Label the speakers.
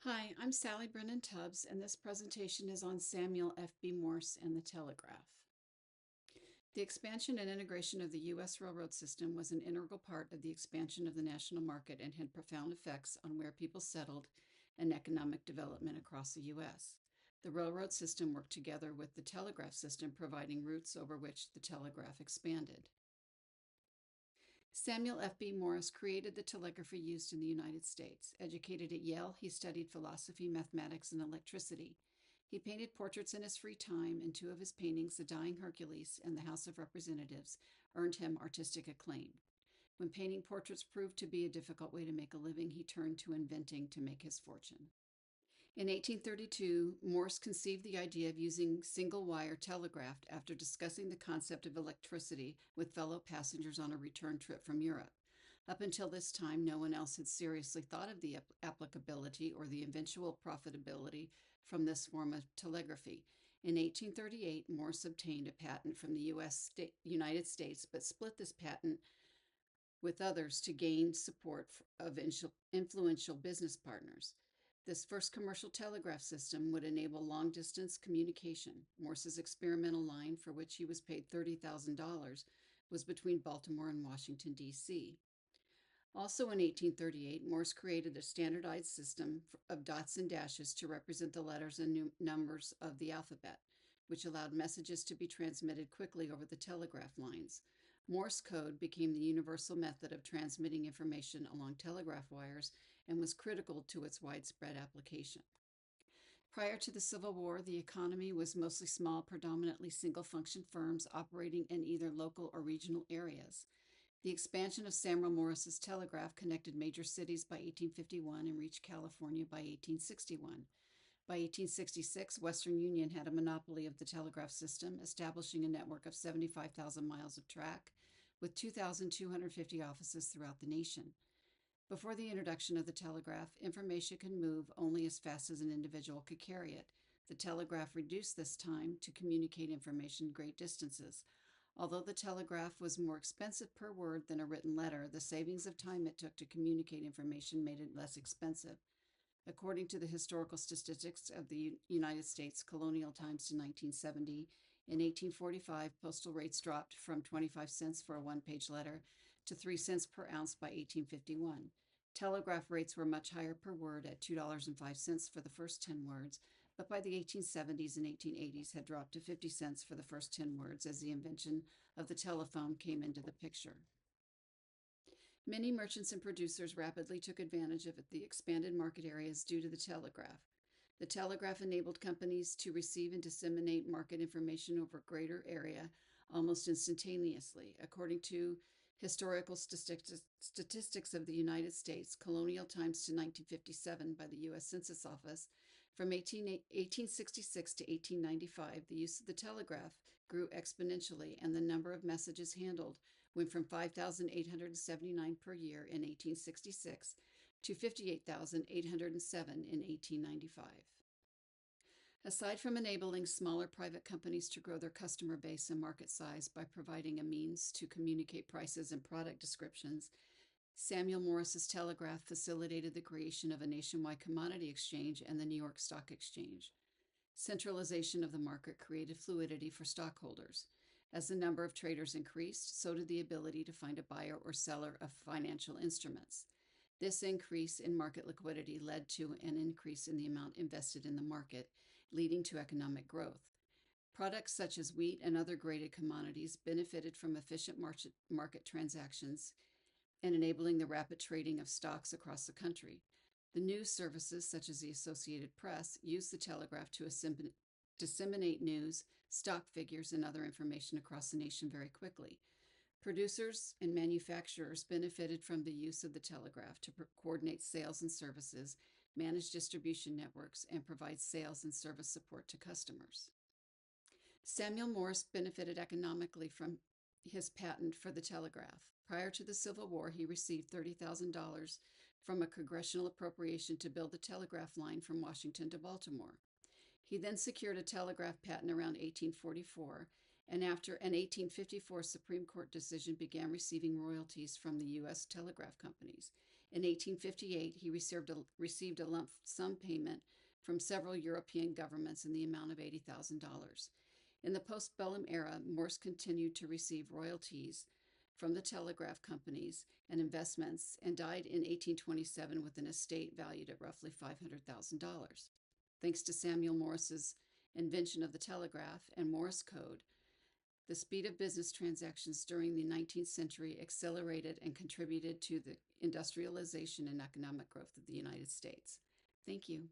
Speaker 1: Hi, I'm Sally Brennan-Tubbs, and this presentation is on Samuel F.B. Morse and the telegraph. The expansion and integration of the U.S. railroad system was an integral part of the expansion of the national market and had profound effects on where people settled and economic development across the U.S. The railroad system worked together with the telegraph system, providing routes over which the telegraph expanded. Samuel F.B. Morse created the telegraphy used in the United States. Educated at Yale, he studied philosophy, mathematics, and electricity. He painted portraits in his free time, and two of his paintings, The Dying Hercules and The House of Representatives, earned him artistic acclaim. When painting portraits proved to be a difficult way to make a living, he turned to inventing to make his fortune. In 1832, Morse conceived the idea of using single-wire telegraph after discussing the concept of electricity with fellow passengers on a return trip from Europe. Up until this time, no one else had seriously thought of the applicability or the eventual profitability from this form of telegraphy. In 1838, Morse obtained a patent from the United States, but split this patent with others to gain support of influential business partners. This first commercial telegraph system would enable long-distance communication. Morse's experimental line, for which he was paid $30,000, was between Baltimore and Washington, D.C. Also in 1838, Morse created a standardized system of dots and dashes to represent the letters and numbers of the alphabet, which allowed messages to be transmitted quickly over the telegraph lines. Morse code became the universal method of transmitting information along telegraph wires and was critical to its widespread application. Prior to the Civil War, the economy was mostly small, predominantly single-function firms operating in either local or regional areas. The expansion of Samuel Morse's telegraph connected major cities by 1851 and reached California by 1861. By 1866, Western Union had a monopoly of the telegraph system, establishing a network of 75,000 miles of track with 2,250 offices throughout the nation. Before the introduction of the telegraph, information could move only as fast as an individual could carry it. The telegraph reduced this time to communicate information great distances. Although the telegraph was more expensive per word than a written letter, the savings of time it took to communicate information made it less expensive. According to the historical statistics of the United States Colonial Times to 1970, in 1845, postal rates dropped from 25 cents for a one-page letter to 3 cents per ounce by 1851. Telegraph rates were much higher per word at $2.05 for the first 10 words, but by the 1870s and 1880s had dropped to 50 cents for the first 10 words as the invention of the telephone came into the picture. Many merchants and producers rapidly took advantage of the expanded market areas due to the telegraph. The telegraph enabled companies to receive and disseminate market information over a greater area almost instantaneously. According to historical statistics of the United States, Colonial Times to 1957 by the U.S. Census Office, from 1866 to 1895, the use of the telegraph grew exponentially, and the number of messages handled went from 5,879 per year in 1866 to 58,807 in 1895. Aside from enabling smaller private companies to grow their customer base and market size by providing a means to communicate prices and product descriptions, Samuel Morse's telegraph facilitated the creation of a nationwide commodity exchange and the New York Stock Exchange. Centralization of the market created fluidity for stockholders. As the number of traders increased, so did the ability to find a buyer or seller of financial instruments. This increase in market liquidity led to an increase in the amount invested in the market, leading to economic growth. Products such as wheat and other graded commodities benefited from efficient market transactions and enabling the rapid trading of stocks across the country. The news services, such as the Associated Press, used the telegraph to disseminate news, stock figures, and other information across the nation very quickly. Producers and manufacturers benefited from the use of the telegraph to coordinate sales and services, manage distribution networks, and provide sales and service support to customers. Samuel Morse benefited economically from his patent for the telegraph. Prior to the Civil War, he received $30,000 from a congressional appropriation to build the telegraph line from Washington to Baltimore. He then secured a telegraph patent around 1844, and after an 1854 Supreme Court decision began receiving royalties from the U.S. telegraph companies. In 1858, he received a lump sum payment from several European governments in the amount of $80,000. In the post-Bellum era, Morse continued to receive royalties from the telegraph companies and investments, and died in 1827 with an estate valued at roughly $500,000. Thanks to Samuel Morse's invention of the telegraph and Morse code, the speed of business transactions during the 19th century accelerated and contributed to the industrialization and economic growth of the United States. Thank you.